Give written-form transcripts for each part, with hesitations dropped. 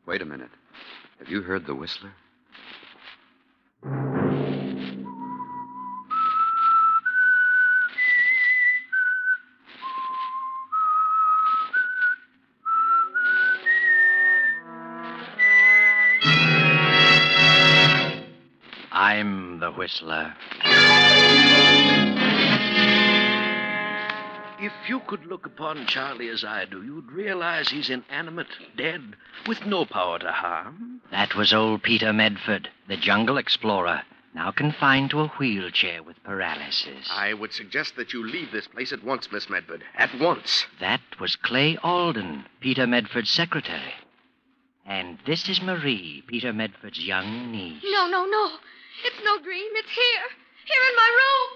Wait a minute. Have you heard the whistler? I'm the whistler. If you could look upon Charlie as I do, you'd realize he's inanimate, dead, with no power to harm. That was old Peter Medford, the jungle explorer, now confined to a wheelchair with paralysis. I would suggest that you leave this place at once, Miss Medford. At once. That was Clay Alden, Peter Medford's secretary. And this is Marie, Peter Medford's young niece. No. It's no dream. It's here. Here in my room.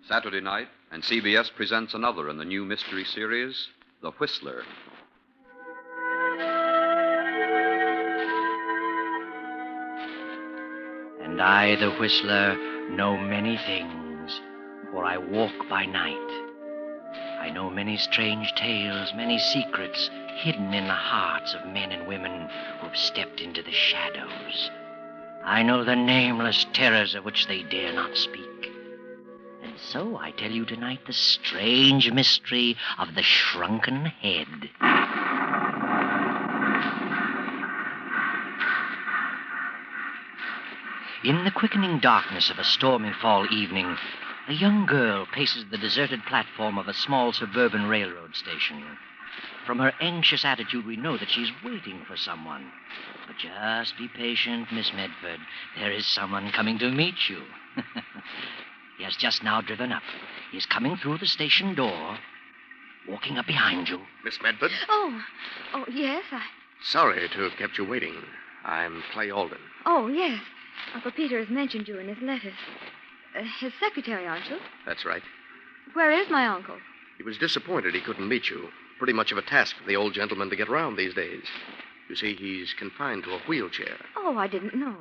Saturday night, and CBS presents another in the new mystery series, The Whistler. And I, the whistler, know many things, for I walk by night. I know many strange tales, many secrets hidden in the hearts of men and women who've stepped into the shadows. I know the nameless terrors of which they dare not speak. And so I tell you tonight the strange mystery of the Shrunken Head. In the quickening darkness of a stormy fall evening, a young girl paces the deserted platform of a small suburban railroad station. From her anxious attitude, we know that she's waiting for someone. But just be patient, Miss Medford. There is someone coming to meet you. He has just now driven up. He's coming through the station door, walking up behind you. Miss Medford? Oh, yes, Sorry to have kept you waiting. I'm Clay Alden. Oh, yes. Uncle Peter has mentioned you in his letters. His secretary, aren't you? That's right. Where is my uncle? He was disappointed he couldn't meet you. Pretty much of a task for the old gentleman to get around these days. You see, he's confined to a wheelchair. Oh, I didn't know.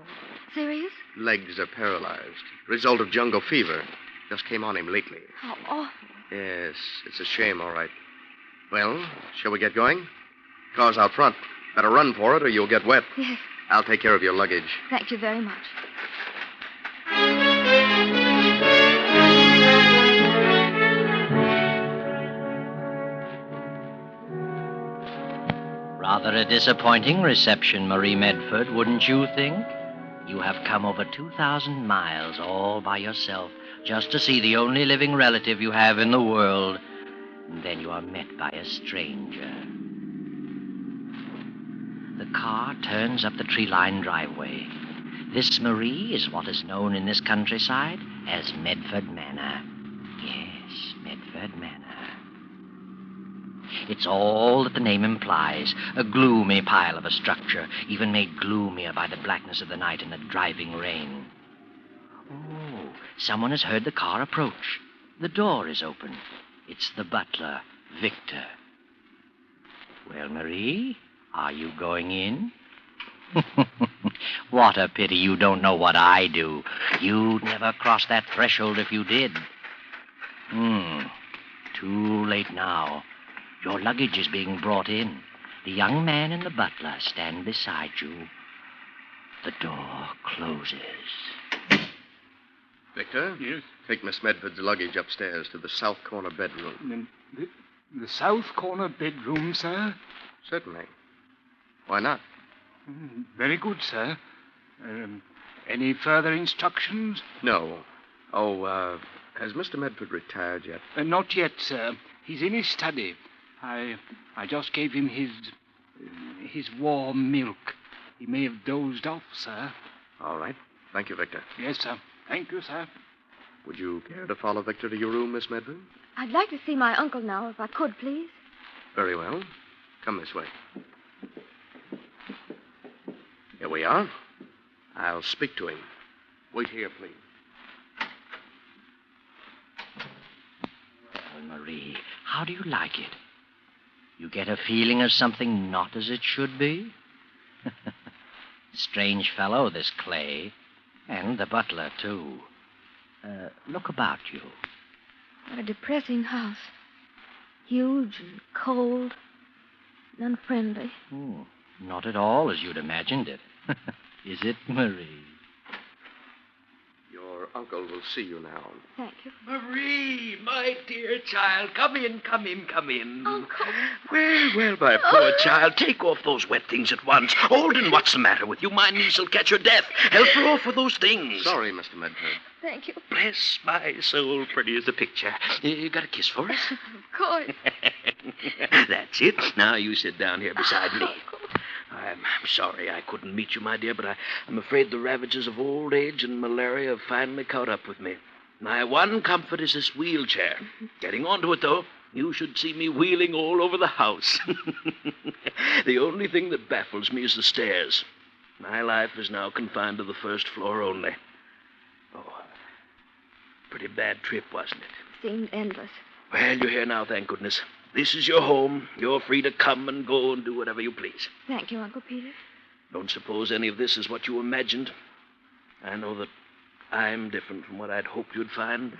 Serious? Legs are paralyzed. Result of jungle fever. Just came on him lately. How awful. Yes, it's a shame, all right. Well, shall we get going? Car's out front. Better run for it or you'll get wet. Yes. I'll take care of your luggage. Thank you very much. Rather a disappointing reception, Marie Medford, wouldn't you think? You have come over 2,000 miles all by yourself just to see the only living relative you have in the world. And then you are met by a stranger. The car turns up the tree-lined driveway. This, Marie, is what is known in this countryside as Medford Manor. Yes, Medford Manor. It's all that the name implies, a gloomy pile of a structure, even made gloomier by the blackness of the night and the driving rain. Oh, someone has heard the car approach. The door is open. It's the butler, Victor. Well, Marie, are you going in? What a pity you don't know what I do. You'd never cross that threshold if you did. Too late now. Your luggage is being brought in. The young man and the butler stand beside you. The door closes. Victor? Yes? Take Miss Medford's luggage upstairs to the south corner bedroom. The south corner bedroom, sir? Certainly. Why not? Very good, sir. Any further instructions? No. Oh, has Mr. Medford retired yet? Not yet, sir. He's in his study. I just gave him his warm milk. He may have dozed off, sir. All right. Thank you, Victor. Yes, sir. Thank you, sir. Would you care to follow Victor to your room, Miss Medford? I'd like to see my uncle now, if I could, please. Very well. Come this way. Here we are. I'll speak to him. Wait here, please. Well, Marie, how do you like it? You get a feeling of something not as it should be? Strange fellow, this Clay. And the butler, too. Look about you. What a depressing house. Huge and cold and unfriendly. Oh, not at all as you'd imagined it. Is it, Marie? Your uncle will see you now. Thank you. Marie, my dear child, come in, come in, come in. Uncle. Well, my poor child, take off those wet things at once. Alden, what's the matter with you? My niece will catch her death. Help her off with those things. Sorry, Mr. Medford. Thank you. Bless my soul, pretty as a picture. You got a kiss for us? Of course. That's it. Now you sit down here beside me. Uncle. I'm sorry I couldn't meet you, my dear, but I'm afraid the ravages of old age and malaria have finally caught up with me. My one comfort is this wheelchair. Getting onto it, though, you should see me wheeling all over the house. The only thing that baffles me is the stairs. My life is now confined to the first floor only. Oh, pretty bad trip, wasn't it? Seemed endless. Well, you're here now, thank goodness. This is your home. You're free to come and go and do whatever you please. Thank you, Uncle Peter. Don't suppose any of this is what you imagined. I know that I'm different from what I'd hoped you'd find.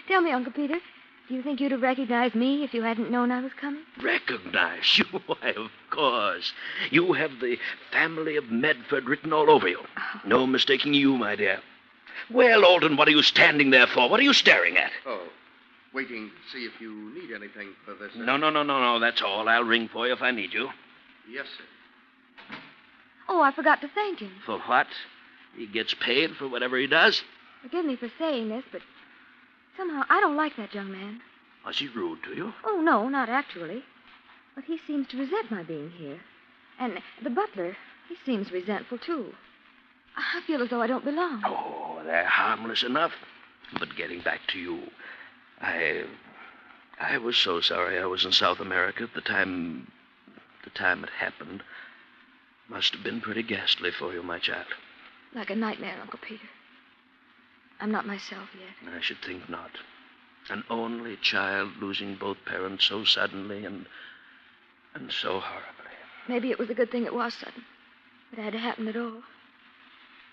Tell me, Uncle Peter, do you think you'd have recognized me if you hadn't known I was coming? Recognize you? Why, of course. You have the family of Medford written all over you. Oh. No mistaking you, my dear. Well, Alden, what are you standing there for? What are you staring at? Oh, waiting to see if you need anything for this. No, that's all. I'll ring for you if I need you. Yes, sir. Oh, I forgot to thank him. For what? He gets paid for whatever he does? Forgive me for saying this, but somehow I don't like that young man. Was he rude to you? Oh, no, not actually. But he seems to resent my being here. And the butler, he seems resentful, too. I feel as though I don't belong. Oh, they're harmless enough. But getting back to you, I was so sorry I was in South America at the time it happened. Must have been pretty ghastly for you, my child. Like a nightmare, Uncle Peter. I'm not myself yet. I should think not. An only child losing both parents so suddenly and so horribly. Maybe it was a good thing it was sudden. It had to happen at all.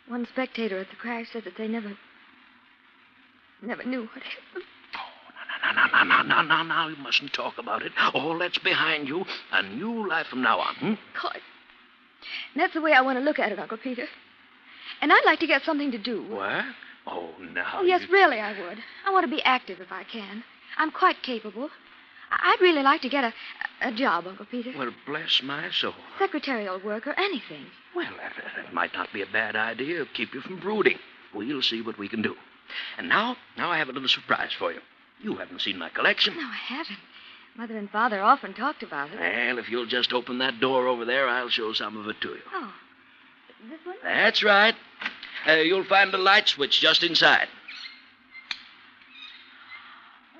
One spectator at the crash said that they never knew what happened. Oh, no, you mustn't talk about it. All that's behind you. A new life from now on, God. And that's the way I want to look at it, Uncle Peter. And I'd like to get something to do. What? Oh, now. Oh, yes, really, I would. I want to be active if I can. I'm quite capable. I'd really like to get a job, Uncle Peter. Well, bless my soul. Secretarial work or anything. Well, that might not be a bad idea. Keep you from brooding. We'll see what we can do. And now I have a little surprise for you. You haven't seen my collection. No, I haven't. Mother and Father often talked about it. Well, if you'll just open that door over there, I'll show some of it to you. Oh, this one? That's right. You'll find a light switch just inside.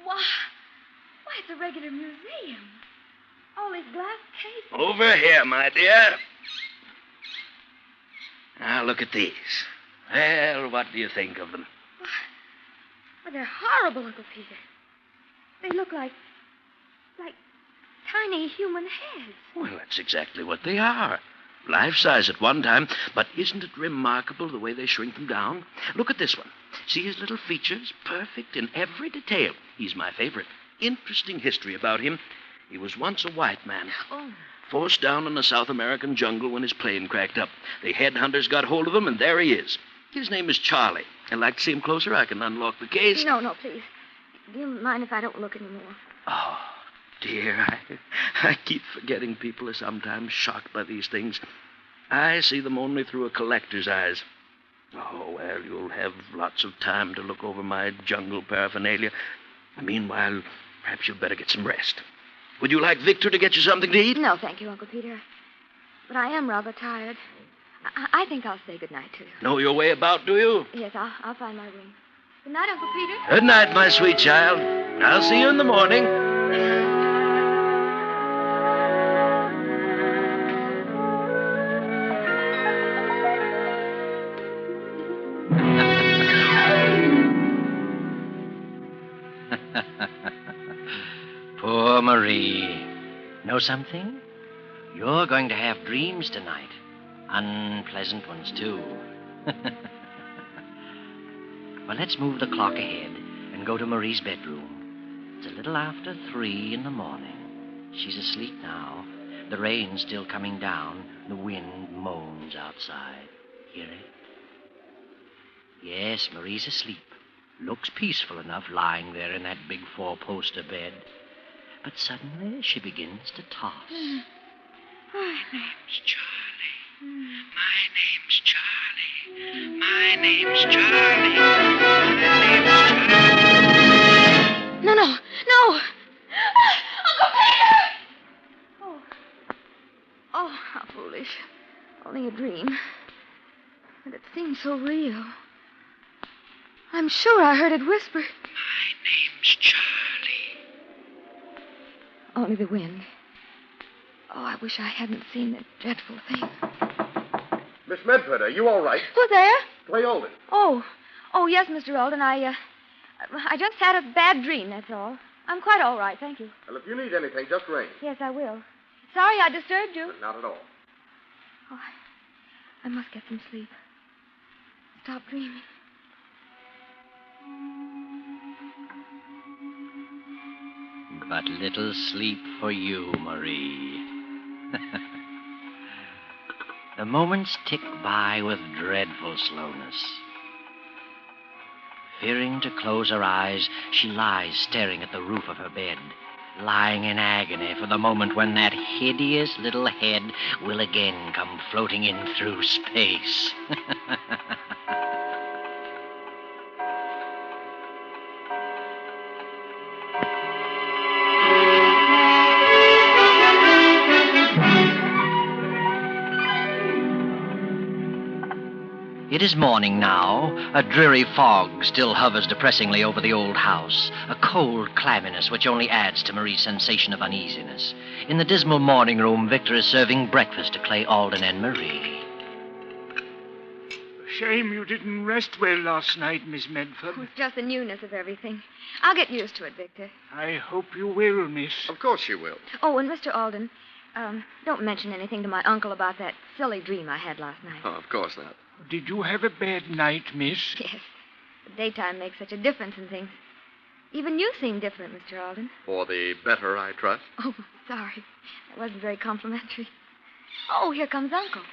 Why, it's a regular museum. All these glass cases. Over here, my dear. Now, look at these. Well, what do you think of them? Well, they're horrible, Uncle Peter. They look like tiny human heads. Well, that's exactly what they are. Life-size at one time, but isn't it remarkable the way they shrink them down? Look at this one. See his little features? Perfect in every detail. He's my favorite. Interesting history about him. He was once a white man. Oh. Forced down in the South American jungle when his plane cracked up. The headhunters got hold of him, and there he is. His name is Charlie. I'd like to see him closer. I can unlock the case. No, please. Do you mind if I don't look anymore? Oh, dear. I keep forgetting people are sometimes shocked by these things. I see them only through a collector's eyes. Oh, well, you'll have lots of time to look over my jungle paraphernalia. Meanwhile, perhaps you'd better get some rest. Would you like Victor to get you something to eat? No, thank you, Uncle Peter. But I am rather tired. I think I'll say goodnight to you. Know your way about, do you? Yes, I'll find my room. Good night, Uncle Peter. Good night, my sweet child. I'll see you in the morning. Poor Marie. Know something? You're going to have dreams tonight. Unpleasant ones, too. Well, let's move the clock ahead and go to Marie's bedroom. It's a little after 3 in the morning. She's asleep now. The rain's still coming down. The wind moans outside. Hear it? Yes, Marie's asleep. Looks peaceful enough lying there in that big 4-poster bed. But suddenly she begins to toss. My name's Charlie. My name's Charlie. My name's Charlie. My name's Charlie. No. Uncle Peter! Oh, how foolish. Only a dream. But it seems so real. I'm sure I heard it whisper. My name's Charlie. Only the wind. Oh, I wish I hadn't seen that dreadful thing. Miss Medford, are you all right? Who's there? Clay Olden. Oh, yes, Mr. Alden. I just had a bad dream, that's all. I'm quite all right, thank you. Well, if you need anything, just ring. Yes, I will. Sorry I disturbed you. Not at all. Oh, I must get some sleep. Stop dreaming. But little sleep for you, Marie. The moments tick by with dreadful slowness. Fearing to close her eyes, she lies staring at the roof of her bed, lying in agony for the moment when that hideous little head will again come floating in through space. It is morning now. A dreary fog still hovers depressingly over the old house, a cold clamminess which only adds to Marie's sensation of uneasiness. In the dismal morning room, Victor is serving breakfast to Clay Alden and Marie. Shame you didn't rest well last night, Miss Medford. It's just the newness of everything. I'll get used to it, Victor. I hope you will, miss. Of course you will. Oh, and Mr. Alden, don't mention anything to my uncle about that silly dream I had last night. Oh, of course not. Did you have a bad night, miss? Yes. The daytime makes such a difference in things. Even you seem different, Mr. Alden. For the better, I trust. Oh, sorry. That wasn't very complimentary. Oh, here comes Uncle.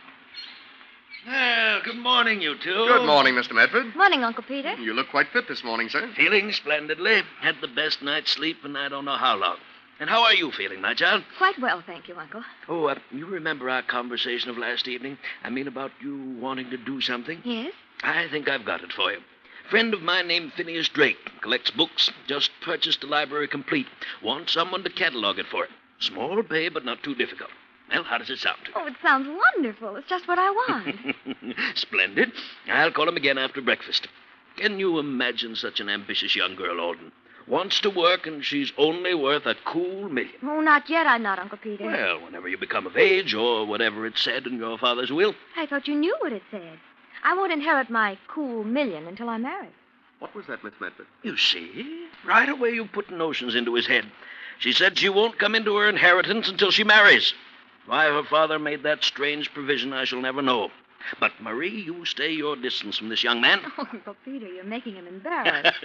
Well, good morning, you two. Good morning, Mr. Medford. Morning, Uncle Peter. You look quite fit this morning, sir. Feeling splendidly. Had the best night's sleep in I don't know how long. And how are you feeling, my child? Quite well, thank you, Uncle. Oh, you remember our conversation of last evening? I mean, about you wanting to do something? Yes? I think I've got it for you. Friend of mine named Phineas Drake. Collects books. Just purchased a library complete. Wants someone to catalog it for him. Small pay, but not too difficult. Well, how does it sound? Oh, it sounds wonderful. It's just what I want. Splendid. I'll call him again after breakfast. Can you imagine such an ambitious young girl, Alden? Wants to work, and she's only worth a cool $1 million. Oh, not yet, I'm not, Uncle Peter. Well, whenever you become of age, or whatever it said in your father's will. I thought you knew what it said. I won't inherit my cool $1 million until I'm married. What was that, Miss Medford? You see? Right away you put notions into his head. She said she won't come into her inheritance until she marries. Why her father made that strange provision, I shall never know. But, Marie, you stay your distance from this young man. Oh, Uncle Peter, you're making him embarrassed.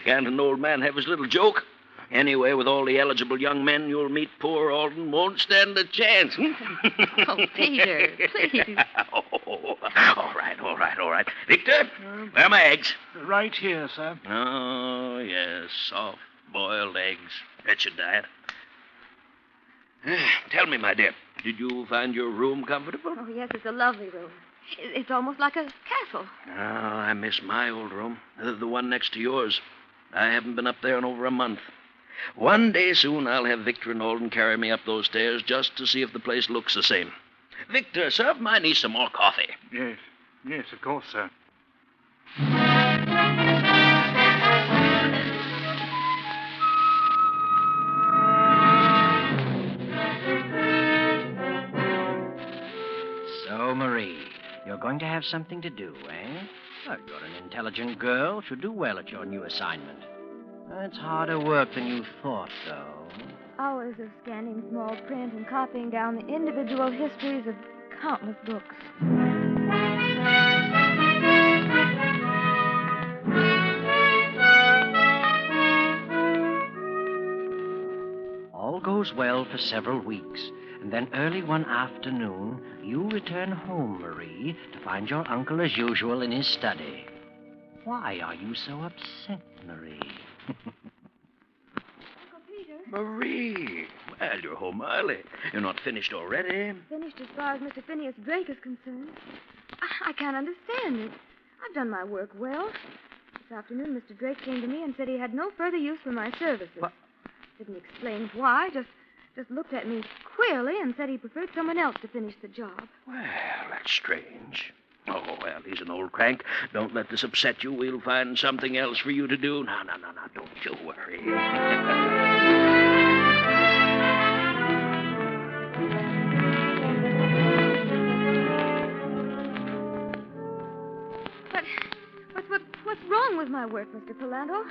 Can't an old man have his little joke? Anyway, with all the eligible young men you'll meet, poor Alden won't stand a chance. Oh, Peter, please. Oh, all right. Victor, where are my eggs? Right here, sir. Oh, yes, soft-boiled eggs. That's your diet. Tell me, my dear, did you find your room comfortable? Oh, yes, it's a lovely room. It's almost like a castle. Oh, I miss my old room, the one next to yours. I haven't been up there in over a month. One day soon I'll have Victor and Alden carry me up those stairs just to see if the place looks the same. Victor, serve my niece some more coffee. Yes, of course, sir. So, Marie, you're going to have something to do, eh? Well, you're an intelligent girl. Should do well at your new assignment. It's harder work than you thought, though. Hours of scanning small print and copying down the individual histories of countless books. goes well for several weeks, and then early one afternoon, you return home, Marie, to find your uncle as usual in his study. Why are you so upset, Marie? Uncle Peter. Marie! Well, you're home early. You're not finished already? Finished as far as Mr. Phineas Drake is concerned. I can't understand it. I've done my work well. This afternoon, Mr. Drake came to me and said he had no further use for my services. What? Didn't explain why, just looked at me queerly and said he preferred someone else to finish the job. Well, that's strange. Oh, well, he's an old crank. Don't let this upset you. We'll find something else for you to do. No. Don't you worry. But what's wrong with my work, Mr. Pallando?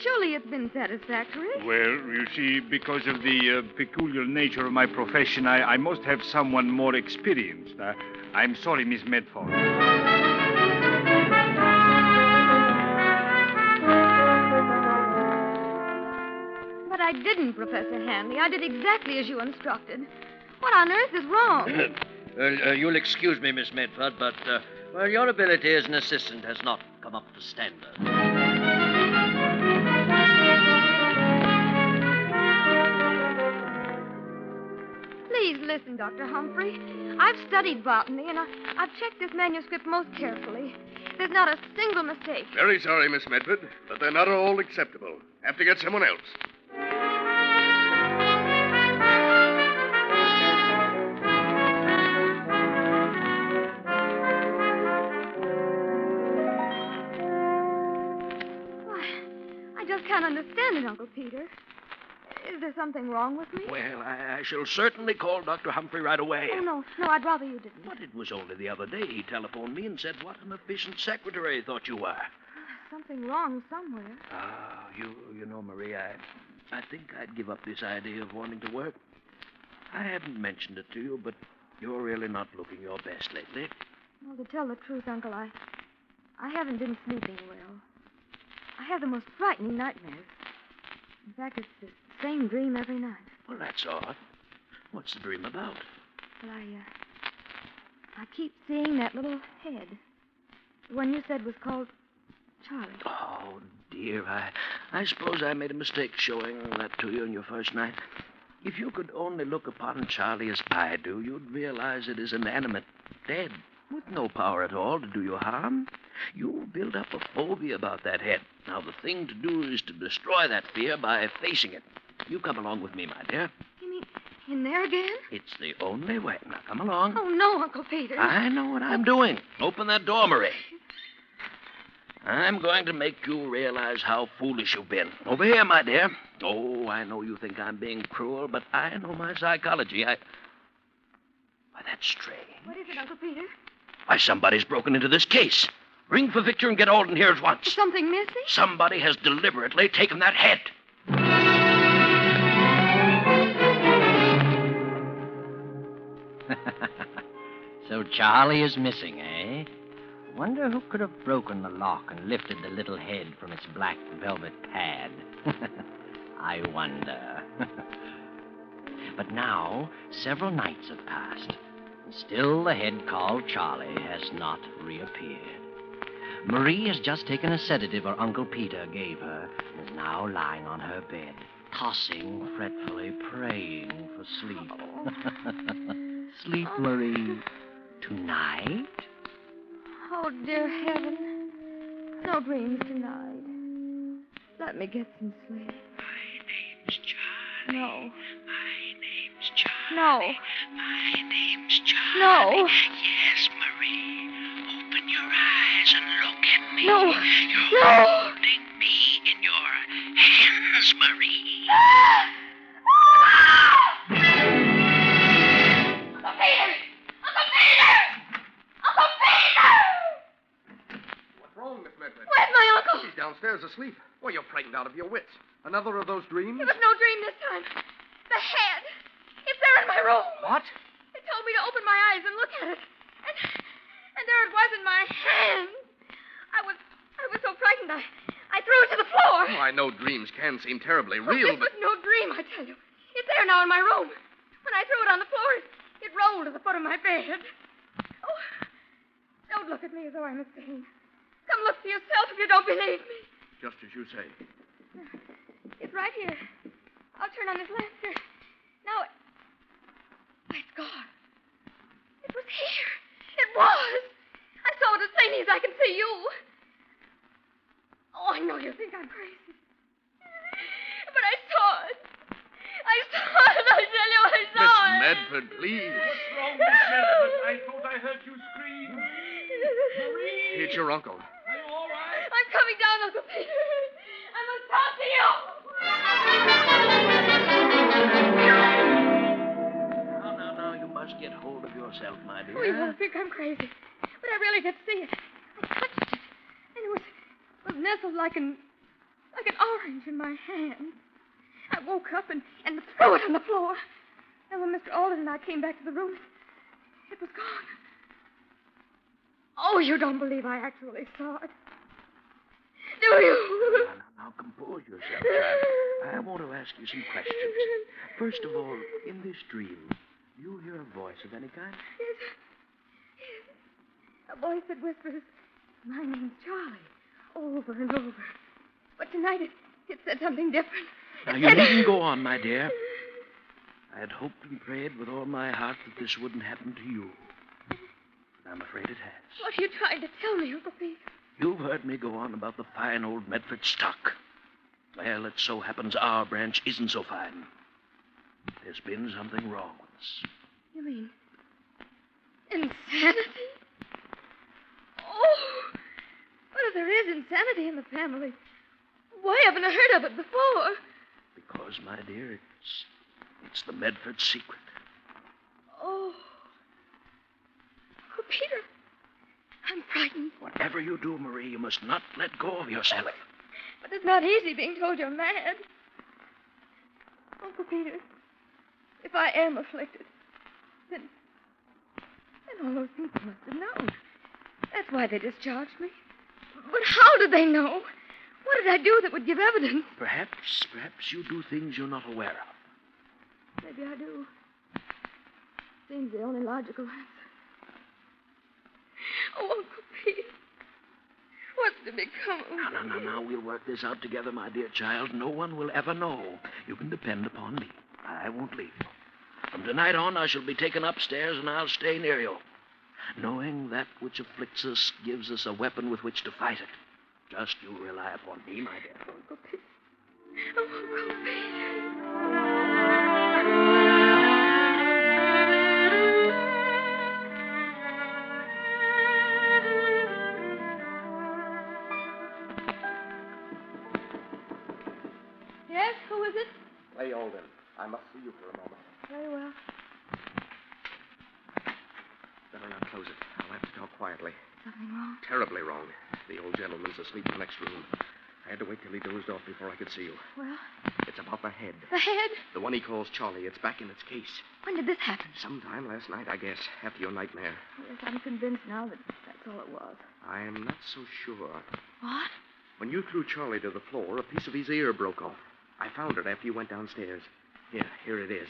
Surely it's been satisfactory. Well, you see, because of the peculiar nature of my profession, I must have someone more experienced. I'm sorry, Miss Medford. But I didn't, Professor Hanley. I did exactly as you instructed. What on earth is wrong? You'll excuse me, Miss Medford, but, your ability as an assistant has not come up to standard. Please listen, Dr. Humphrey. I've studied botany, and I've checked this manuscript most carefully. There's not a single mistake. Very sorry, Miss Medford, but they're not all acceptable. Have to get someone else. I just can't understand it, Uncle Peter. Is there something wrong with me? Well, I shall certainly call Dr. Humphrey right away. Oh, no, I'd rather you didn't. But it was only the other day he telephoned me and said what an efficient secretary he thought you were. Something wrong somewhere. You know, Marie, I think I'd give up this idea of wanting to work. I haven't mentioned it to you, but you're really not looking your best lately. Well, to tell the truth, Uncle, I haven't been sleeping well. I have the most frightening nightmares. In fact, it's the same dream every night. Well, that's odd. What's the dream about? Well, I keep seeing that little head. The one you said was called Charlie. Oh, dear, I suppose I made a mistake showing that to you on your first night. If you could only look upon Charlie as I do, you'd realize it is inanimate, dead, with no power at all to do you harm. You'll build up a phobia about that head. Now, the thing to do is to destroy that fear by facing it. You come along with me, my dear. You mean in there again? It's the only way. Now, come along. Oh, no, Uncle Peter. I know what I'm doing. Open that door, Marie. I'm going to make you realize how foolish you've been. Over here, my dear. Oh, I know you think I'm being cruel, but I know my psychology. Why, that's strange. What is it, Uncle Peter? Why, somebody's broken into this case. Ring for Victor and get Alden here at once. Is something missing? Somebody has deliberately taken that head. So Charlie is missing, eh? Wonder who could have broken the lock and lifted the little head from its black velvet pad. I wonder. But now, several nights have passed, and still the head called Charlie has not reappeared. Marie has just taken a sedative her Uncle Peter gave her and is now lying on her bed, tossing fretfully, praying for sleep. Sleep, Marie. Tonight? Oh, dear heaven. No dreams tonight. Let me get some sleep. My name's Charlie. No. My name's Charlie. No. My name's Charlie. No. Yes, Marie. Open your eyes and look at me. No. You're No. holding me in your hands, Marie. Uncle Peter! Uncle Peter! Uncle Peter! What's wrong, Miss Medford? Where's my uncle? He's downstairs asleep. Well, you're frightened out of your wits. Another of those dreams? It was no dream this time. The head. It's there in my room. What? It told me to open my eyes and look at it. And there it was in my hand. I was so frightened I threw it to the floor. Oh, I know dreams can seem terribly Oh, real, this but... was no dream, I tell you. It's there now in my room. When I threw it on the floor, it rolled to the foot of my bed. Oh, don't look at me as though I'm insane. Come look for yourself if you don't believe me. Just as you say. It's right here. I'll turn on this lamp here. Now, why, it's gone. It was here. It was. I saw it as plainly as I can see you. Oh, I know you think I'm crazy. But I saw it. I saw it. I tell you, I saw Miss it. Medford, please. What's wrong, Miss Medford? I thought I heard you scream. Marie! It's your uncle. Are you all right? I'm coming down, Uncle Peter. I must talk to you. Now, you must get hold of yourself, my dear. Oh, you won't think I'm crazy. But I really did see it. I touched it. And it was nestled like an orange in my hand. I woke up and threw it on the floor. And when Mr. Alden and I came back to the room, it was gone. Oh, you don't believe I actually saw it. Do you? Now, compose yourself, child. I want to ask you some questions. First of all, in this dream, do you hear a voice of any kind? Yes. A voice that whispers, "My name's Charlie," over and over. But tonight it said something different. Now, you needn't go on, my dear. I had hoped and prayed with all my heart that this wouldn't happen to you. But I'm afraid it has. What are you trying to tell me, Uncle Pete? You've heard me go on about the fine old Medford stock. Well, it so happens our branch isn't so fine. There's been something wrong with us. You mean insanity? Oh, but if there is insanity in the family, why haven't I heard of it before? Because, my dear, it's the Medford secret. Oh, Peter, I'm frightened. Whatever you do, Marie, you must not let go of yourself. But it's not easy being told you're mad. Uncle Peter, if I am afflicted, then all those people must have known. That's why they discharged me. But how did they know? What did I do that would give evidence? Perhaps you do things you're not aware of. Maybe I do. Seems the only logical answer. Oh, Uncle Pete, what's to become of me? Now, we'll work this out together, my dear child. No one will ever know. You can depend upon me. I won't leave you. From tonight on, I shall be taken upstairs, and I'll stay near you. Knowing that which afflicts us gives us a weapon with which to fight it. Just you rely upon me, my dear. Uncle Pete. Oh, Uncle Pete. Yes, who is it? Lay Alden. I must see you for a moment. Very well. Better not close it. I'll have to talk quietly. Something wrong? Terribly wrong. The old gentleman's asleep in the next room. I had to wait till he dozed off before I could see you. Well, It's about the head. the head? The one he calls Charlie. It's back in its case. When did this happen? Sometime last night, I guess, after your nightmare. Yes, I'm convinced now that that's all it was. I am not so sure. What? When you threw Charlie to the floor, a piece of his ear broke off. I found it after you went downstairs. Here it is.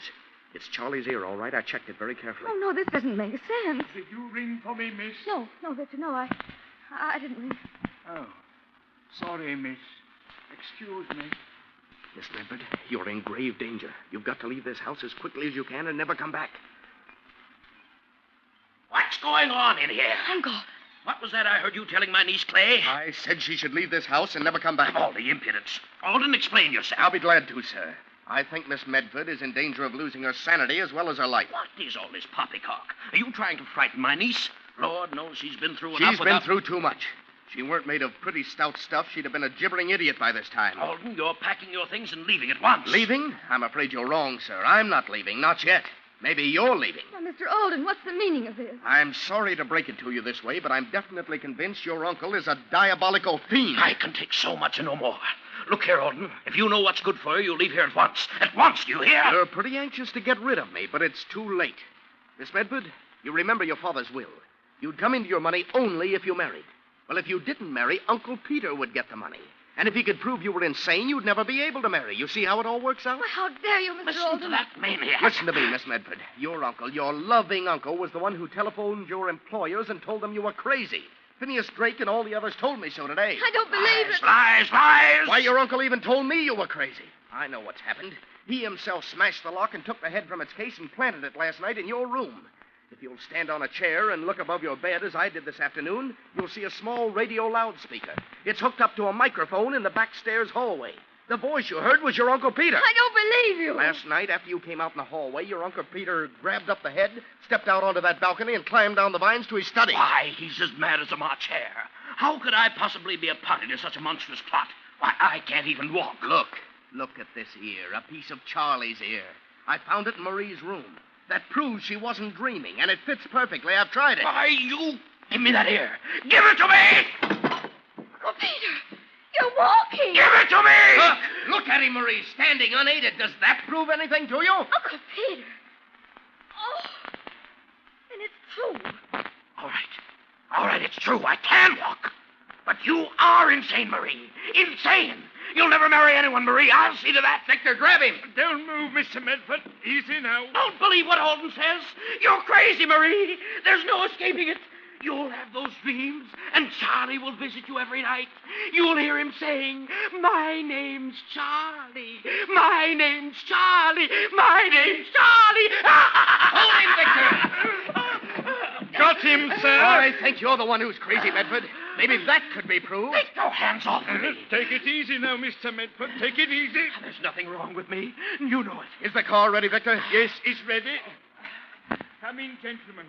It's Charlie's ear, all right. I checked it very carefully. Oh, no, this doesn't make sense. Did you ring for me, miss? No, Victor, no, I didn't ring. Oh, sorry, miss. Excuse me. Miss Medford, you're in grave danger. You've got to leave this house as quickly as you can and never come back. What's going on in here? Uncle. What was that I heard you telling my niece Clay? I said she should leave this house and never come back. All the impudence. Alden, explain yourself. I'll be glad to, sir. I think Miss Medford is in danger of losing her sanity as well as her life. What is all this poppycock? Are you trying to frighten my niece? Lord knows she's been through enough She's been through too much. If she weren't made of pretty stout stuff, she'd have been a gibbering idiot by this time. Alden, you're packing your things and leaving at once. Leaving? I'm afraid you're wrong, sir. I'm not leaving. Not yet. Maybe you're leaving. Now, Mr. Alden, what's the meaning of this? I'm sorry to break it to you this way, but I'm definitely convinced your uncle is a diabolical fiend. I can take so much and no more. Look here, Alden. If you know what's good for you, you'll leave here at once. At once, do you hear? You're pretty anxious to get rid of me, but it's too late. Miss Medford, you remember your father's will. You'd come into your money only if you married. Well, if you didn't marry, Uncle Peter would get the money. And if he could prove you were insane, you'd never be able to marry. You see how it all works out? Well, how dare you, Mr. Listen Alden? to that maniac. Listen to me, Miss Medford. Your uncle, your loving uncle, was the one who telephoned your employers and told them you were crazy. Phineas Drake and all the others told me so today. I don't believe it. Lies, lies! Why, your uncle even told me you were crazy. I know what's happened. He himself smashed the lock and took the head from its case and planted it last night in your room. If you'll stand on a chair and look above your bed as I did this afternoon, you'll see a small radio loudspeaker. It's hooked up to a microphone in the back stairs hallway. The voice you heard was your Uncle Peter. I don't believe you. Last night, after you came out in the hallway, your Uncle Peter grabbed up the head, stepped out onto that balcony, and climbed down the vines to his study. Why, he's as mad as a March hare. How could I possibly be a party to such a monstrous plot? Why, I can't even walk. Look at this ear, a piece of Charlie's ear. I found it in Marie's room. That proves she wasn't dreaming, and it fits perfectly. I've tried it. Why, you... Give me that ear. Give it to me! Uncle Peter, you're walking. Give it to me! Look at him, Marie, standing unaided. Does that prove anything to you? Uncle Peter. Oh, and it's true. All right, it's true. I can walk. But you are insane, Marie. Insane. You'll never marry anyone, Marie. I'll see to that. Victor, grab him. Don't move, Mr. Medford. Easy now. Don't believe what Alden says. You're crazy, Marie. There's no escaping it. You'll have those dreams, and Charlie will visit you every night. You'll hear him saying, "My name's Charlie. My name's Charlie. My name's Charlie." Hold him, Victor. Got him, sir. I think you're the one who's crazy, Medford. Maybe that could be proved. Take your hands off me. Take it easy now, Mr. Medford. Take it easy. There's nothing wrong with me. You know it. Is the car ready, Victor? Yes, it's ready. Come in, gentlemen.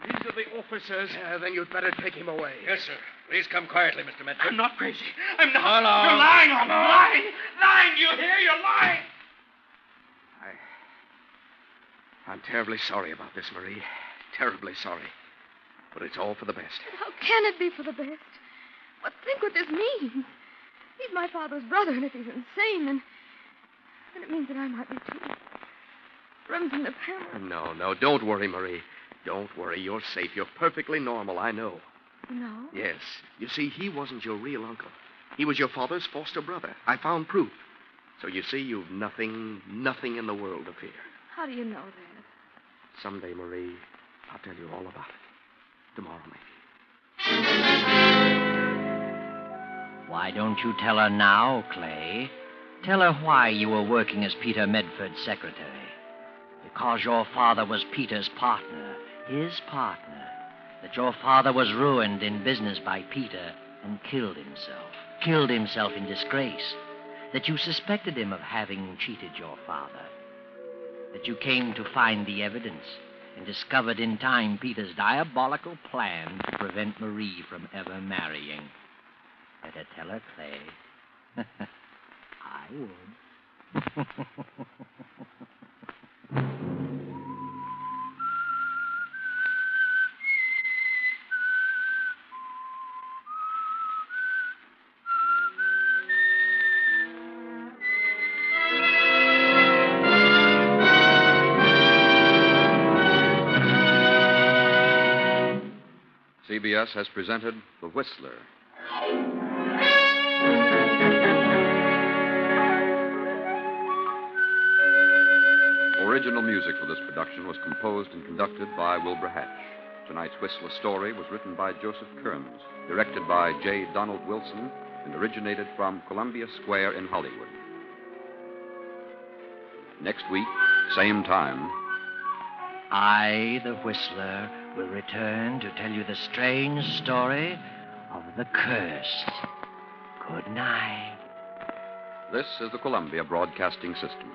These are the officers. Then you'd better take him away. Yes, sir. Please come quietly, Mr. Medford. I'm not crazy. I'm not. Hello. You're lying on me. Lying. Lying. Do you hear? You're lying. I'm terribly sorry about this, Marie. Terribly sorry. But it's all for the best. How can it be for the best? But think what this means. He's my father's brother, and if he's insane, then it means that I might be too. Remsen the Pamela. No, don't worry, Marie. Don't worry. You're safe. You're perfectly normal, I know. No? Yes. You see, he wasn't your real uncle. He was your father's foster brother. I found proof. So you see, you've nothing in the world to fear. How do you know that? Someday, Marie, I'll tell you all about it. Tomorrow, maybe. Why don't you tell her now, Clay? Tell her why you were working as Peter Medford's secretary. Because your father was Peter's partner, his partner. That your father was ruined in business by Peter and killed himself in disgrace. That you suspected him of having cheated your father. That you came to find the evidence and discovered in time Peter's diabolical plan to prevent Marie from ever marrying. Better tell her, Clay. I would. CBS has presented The Whistler. Original music for this production was composed and conducted by Wilbur Hatch. Tonight's Whistler story was written by Joseph Kearns, directed by J. Donald Wilson, and originated from Columbia Square in Hollywood. Next week, same time. I, the Whistler, will return to tell you the strange story of the cursed. Good night. This is the Columbia Broadcasting System.